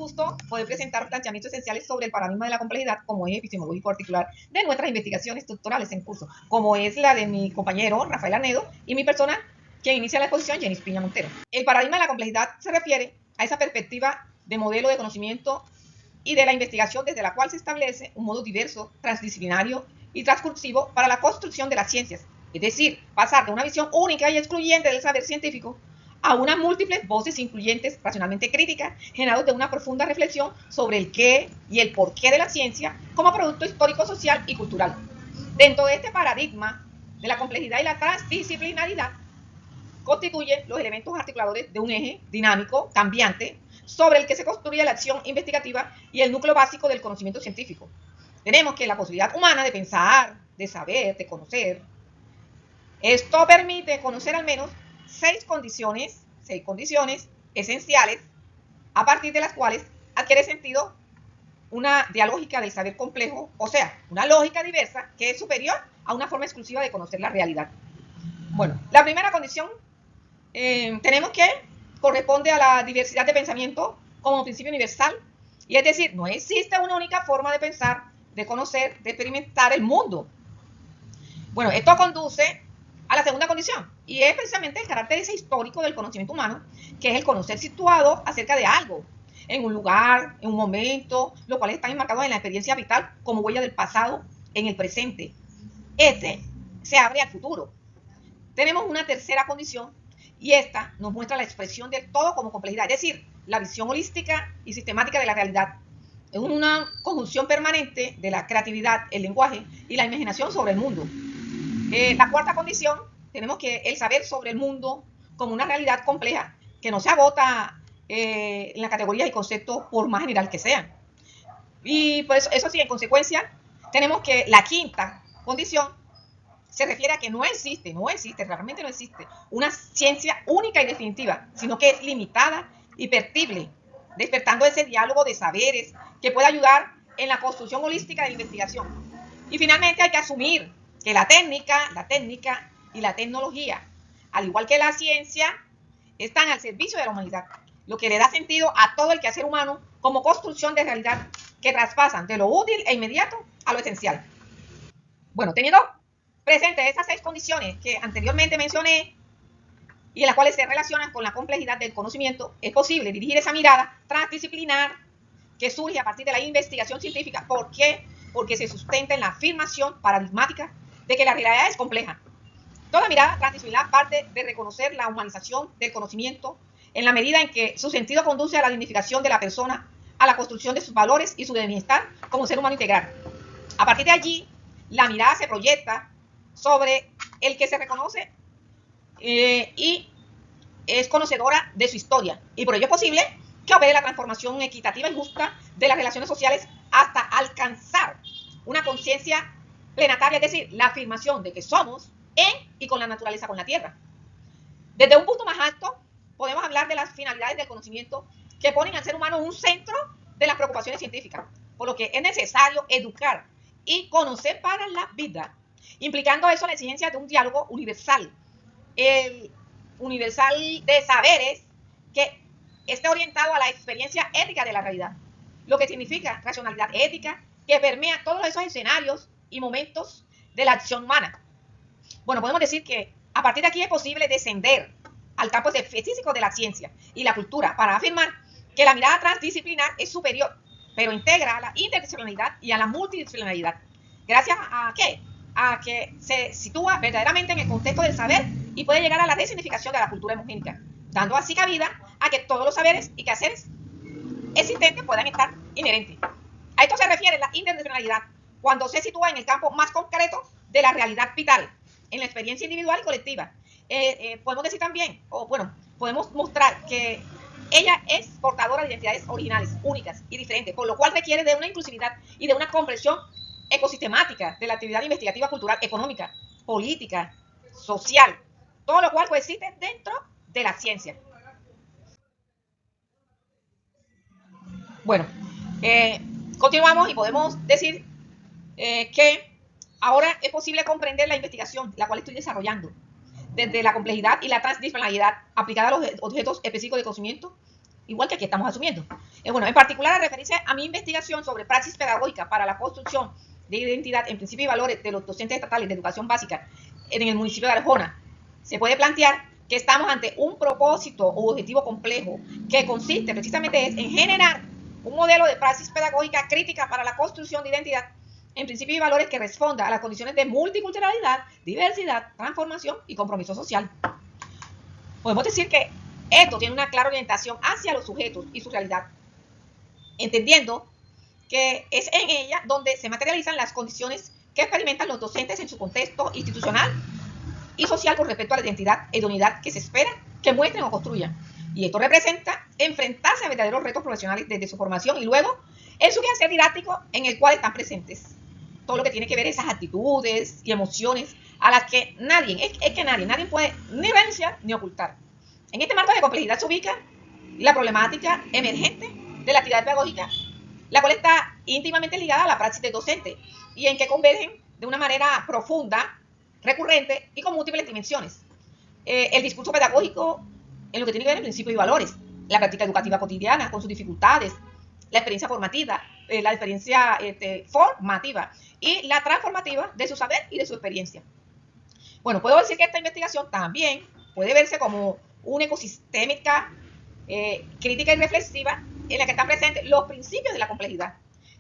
gusto poder presentar planteamientos esenciales sobre el paradigma de la complejidad como eje epistemológico articular de nuestras investigaciones doctorales en curso, como es la de mi compañero Rafael Arnedo y mi persona, quien inicia la exposición, Jenis Piña Montero. El paradigma de la complejidad se refiere a esa perspectiva de modelo de conocimiento y de la investigación desde la cual se establece un modo diverso, transdisciplinario y transcursivo para la construcción de las ciencias, es decir, pasar de una visión única y excluyente del saber científico a unas múltiples voces influyentes, racionalmente críticas, generados de una profunda reflexión sobre el qué y el porqué de la ciencia como producto histórico, social y cultural. Dentro de este paradigma de la complejidad y la transdisciplinaridad, constituyen los elementos articuladores de un eje dinámico, cambiante, sobre el que se construye la acción investigativa y el núcleo básico del conocimiento científico. Tenemos que la posibilidad humana de pensar, de saber, de conocer. Esto permite conocer al menos seis condiciones esenciales a partir de las cuales adquiere sentido una dialógica del saber complejo, o sea, una lógica diversa que es superior a una forma exclusiva de conocer la realidad. Bueno, la primera condición tenemos que corresponde a la diversidad de pensamiento como principio universal, y es decir, no existe una única forma de pensar, de conocer, de experimentar el mundo. Bueno, esto conduce a la segunda condición, y es precisamente el carácter ese histórico del conocimiento humano, que es el conocer situado acerca de algo, en un lugar, en un momento, lo cual está enmarcado en la experiencia vital como huella del pasado en el presente. Este se abre al futuro. Tenemos una tercera condición, y esta nos muestra la expresión del todo como complejidad, es decir, la visión holística y sistemática de la realidad. Es una conjunción permanente de la creatividad, el lenguaje y la imaginación sobre el mundo. La cuarta condición, tenemos que el saber sobre el mundo como una realidad compleja, que no se agota en las categorías y conceptos por más general que sean. Y pues eso sí, en consecuencia, tenemos que la quinta condición se refiere a que no existe, realmente no existe una ciencia única y definitiva, sino que es limitada y perceptible, despertando ese diálogo de saberes que puede ayudar en la construcción holística de la investigación. Y finalmente hay que asumir que la técnica y la tecnología, al igual que la ciencia, están al servicio de la humanidad, lo que le da sentido a todo el quehacer humano como construcción de realidad que traspasan de lo útil e inmediato a lo esencial. Bueno, teniendo presentes esas seis condiciones que anteriormente mencioné y en las cuales se relacionan con la complejidad del conocimiento, es posible dirigir esa mirada transdisciplinar que surge a partir de la investigación científica. ¿Por qué? Porque se sustenta en la afirmación paradigmática de que la realidad es compleja. Toda mirada transdisciplinar parte de reconocer la humanización del conocimiento en la medida en que su sentido conduce a la dignificación de la persona, a la construcción de sus valores y su bienestar como ser humano integral. A partir de allí, la mirada se proyecta sobre el que se reconoce y es conocedora de su historia, y por ello es posible que opere la transformación equitativa y justa de las relaciones sociales hasta alcanzar una conciencia plenataria, es decir, la afirmación de que somos en y con la naturaleza, con la tierra. Desde un punto más alto, podemos hablar de las finalidades del conocimiento que ponen al ser humano un centro de las preocupaciones científicas, por lo que es necesario educar y conocer para la vida, implicando eso la exigencia de un diálogo universal, el universal de saberes que esté orientado a la experiencia ética de la realidad, lo que significa racionalidad ética que permea todos esos escenarios y momentos de la acción humana. Bueno, podemos decir que a partir de aquí es posible descender al campo específico de la ciencia y la cultura para afirmar que la mirada transdisciplinar es superior, pero integra a la interdisciplinaridad y a la multidisciplinaridad. ¿Gracias a qué? A que se sitúa verdaderamente en el contexto del saber y puede llegar a la resignificación de la cultura hegemónica, dando así cabida a que todos los saberes y quehaceres existentes puedan estar inherentes. A esto se refiere la interdisciplinaridad, cuando se sitúa en el campo más concreto de la realidad vital, en la experiencia individual y colectiva. Podemos decir también, podemos mostrar que ella es portadora de identidades originales, únicas y diferentes, por lo cual requiere de una inclusividad y de una comprensión ecosistemática de la actividad investigativa, cultural, económica, política, social, todo lo cual coexiste dentro de la ciencia. Bueno, continuamos y podemos decir que ahora es posible comprender la investigación, la cual estoy desarrollando, desde la complejidad y la transdisciplinaridad aplicada a los objetos específicos de conocimiento, igual que aquí estamos asumiendo. Bueno, en particular a referirse a mi investigación sobre praxis pedagógica para la construcción de identidad en principios y valores de los docentes estatales de educación básica en el municipio de Arjona, se puede plantear que estamos ante un propósito o objetivo complejo que consiste precisamente en generar un modelo de praxis pedagógica crítica para la construcción de identidad en principios y valores que responda a las condiciones de multiculturalidad, diversidad, transformación y compromiso social. Podemos decir que esto tiene una clara orientación hacia los sujetos y su realidad, entendiendo que es en ella donde se materializan las condiciones que experimentan los docentes en su contexto institucional y social con respecto a la identidad e idoneidad que se espera que muestren o construyan. Y esto representa enfrentarse a verdaderos retos profesionales desde su formación y luego el su quehacer didáctico en el cual están presentes. Todo lo que tiene que ver esas actitudes y emociones a las que nadie, es que nadie puede ni renunciar ni ocultar. En este marco de complejidad se ubica la problemática emergente de la actividad pedagógica, la cual está íntimamente ligada a la praxis del docente y en que convergen de una manera profunda, recurrente y con múltiples dimensiones. El discurso pedagógico en lo que tiene que ver en principios y valores, la práctica educativa cotidiana con sus dificultades, la experiencia formativa, la experiencia formativa y la transformativa de su saber y de su experiencia. Bueno, puedo decir que esta investigación también puede verse como una ecosistémica crítica y reflexiva en la que están presentes los principios de la complejidad,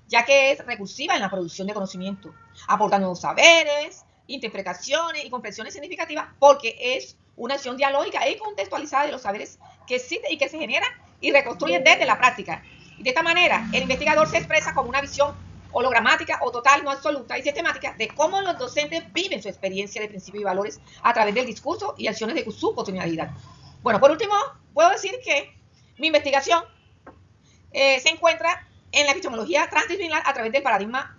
ya que es recursiva en la producción de conocimiento, aporta nuevos saberes, interpretaciones y comprensiones significativas, porque es una acción dialógica y contextualizada de los saberes que existen y que se generan y reconstruyen desde la práctica. Y de esta manera, el investigador se expresa como una visión hologramática o total, no absoluta y sistemática de cómo los docentes viven su experiencia de principios y valores a través del discurso y acciones de su cotidianidad. Bueno, por último, puedo decir que mi investigación se encuentra en la epistemología transdisciplinar a través del paradigma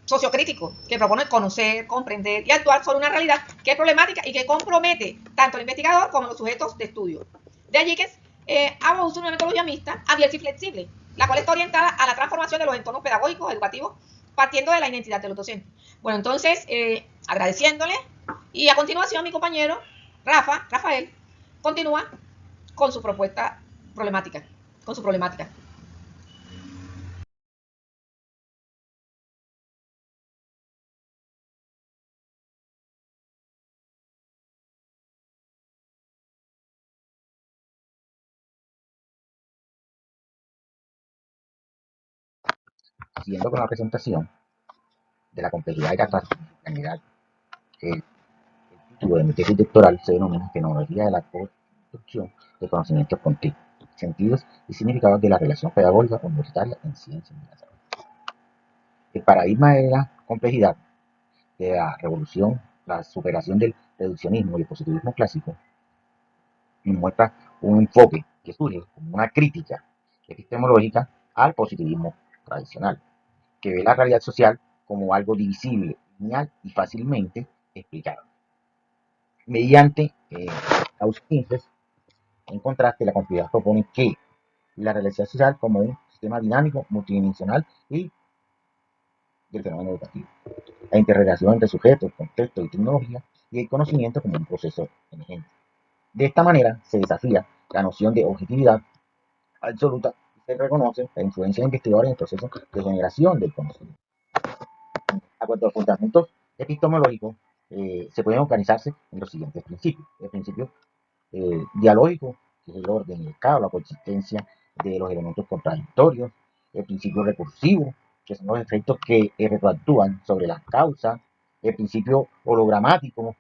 sociocrítico, que propone conocer, comprender y actuar sobre una realidad que es problemática y que compromete tanto al investigador como a los sujetos de estudio. De allí que hago uso de una metodología mixta, abierta y flexible, la cual está orientada a la transformación de los entornos pedagógicos, educativos, partiendo de la identidad de los docentes. Bueno, entonces, agradeciéndole, y a continuación mi compañero Rafael, continúa con su propuesta problemática, con su problemática. Siguiendo con la presentación de la complejidad y la transdisciplinariedad, el título de mi tesis doctoral se denomina Fenomenología de la construcción de conocimientos continuos, sentidos y significados de la relación pedagógica universitaria en ciencias de la salud. El paradigma de la complejidad, de la revolución, la superación del reduccionismo y el positivismo clásico, nos muestra un enfoque que surge como una crítica epistemológica al positivismo tradicional, que ve la realidad social como algo divisible, lineal y fácilmente explicable. Mediante Auschwitz, en contraste, la complejidad propone que la realidad social como un sistema dinámico, multidimensional y del fenómeno educativo. La interrelación entre sujetos, contexto y tecnología y el conocimiento como un proceso emergente. De esta manera se desafía la noción de objetividad absoluta y se reconoce la influencia de investigadores en el proceso de generación del conocimiento. A cuanto a los fundamentos epistemológicos, se pueden organizarse en los siguientes principios. El principio dialógico, que es el orden, el caos, la consistencia de los elementos contradictorios, el principio recursivo, que son los efectos que retroactúan sobre las causas, el principio hologramático,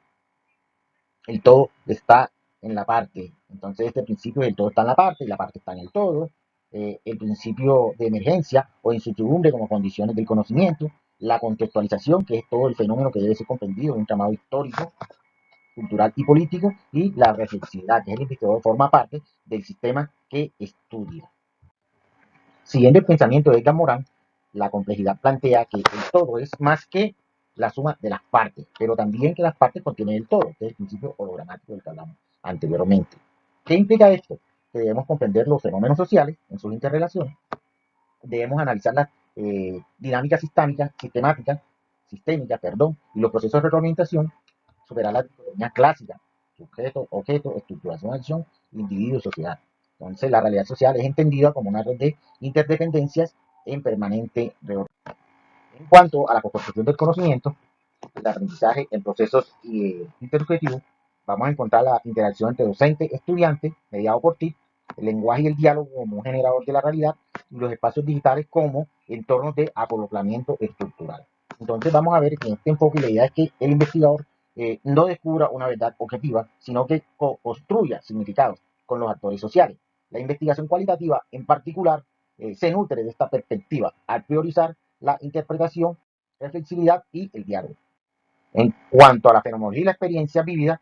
el todo está en la parte, entonces este principio el todo está en la parte y la parte está en el todo, el principio de emergencia o incertidumbre como condiciones del conocimiento, la contextualización, que es todo el fenómeno que debe ser comprendido en un llamado histórico, cultural y político, y la reflexividad, que es el investigador, forma parte del sistema que estudia. Siguiendo el pensamiento de Edgar Morin, la complejidad plantea que el todo es más que la suma de las partes, pero también que las partes contienen el todo, que es el principio hologramático del que hablamos anteriormente. ¿Qué implica esto? Que debemos comprender los fenómenos sociales en sus interrelaciones, debemos analizar las dinámicas sistémicas, y los procesos de reorientación, superar la dicotomía clásica, sujeto, objeto, estructuración, acción, individuo, sociedad. Entonces, la realidad social es entendida como una red de interdependencias en permanente reorganización. En cuanto a la construcción del conocimiento, el aprendizaje en procesos intersubjetivos, vamos a encontrar la interacción entre docente y estudiante, mediado por TIC, el lenguaje y el diálogo como un generador de la realidad y los espacios digitales como entornos de acoplamiento estructural. Entonces vamos a ver que en este enfoque la idea es que el investigador no descubra una verdad objetiva, sino que construya significados con los actores sociales. La investigación cualitativa, en particular, se nutre de esta perspectiva al priorizar la interpretación, reflexividad y el diálogo. En cuanto a la fenomenología y la experiencia vivida,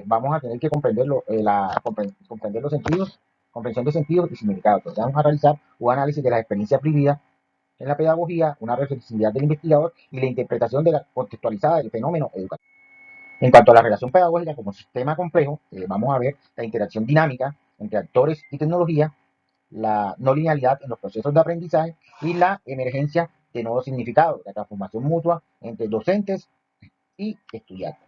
vamos a tener que comprender los sentidos, comprensión de sentidos y significados. Entonces vamos a realizar un análisis de las experiencias vividas en la pedagogía, una reflexividad del investigador y la interpretación de la contextualizada del fenómeno educativo. En cuanto a la relación pedagógica como sistema complejo, vamos a ver la interacción dinámica entre actores y tecnología, la no linealidad en los procesos de aprendizaje y la emergencia de nuevos significados, la transformación mutua entre docentes y estudiantes.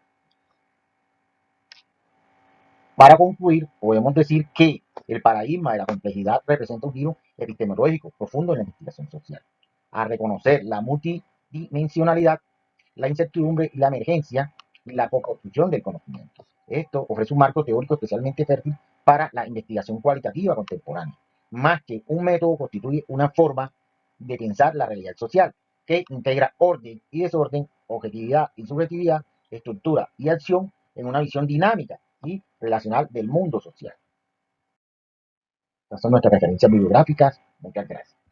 Para concluir, podemos decir que el paradigma de la complejidad representa un giro epistemológico profundo en la investigación social. A reconocer la multidimensionalidad, la incertidumbre y la emergencia y la co-construcción del conocimiento. Esto ofrece un marco teórico especialmente fértil para la investigación cualitativa contemporánea. Más que un método, constituye una forma de pensar la realidad social que integra orden y desorden, objetividad y subjetividad, estructura y acción en una visión dinámica y relacional del mundo social. Estas son nuestras referencias bibliográficas. Muchas gracias.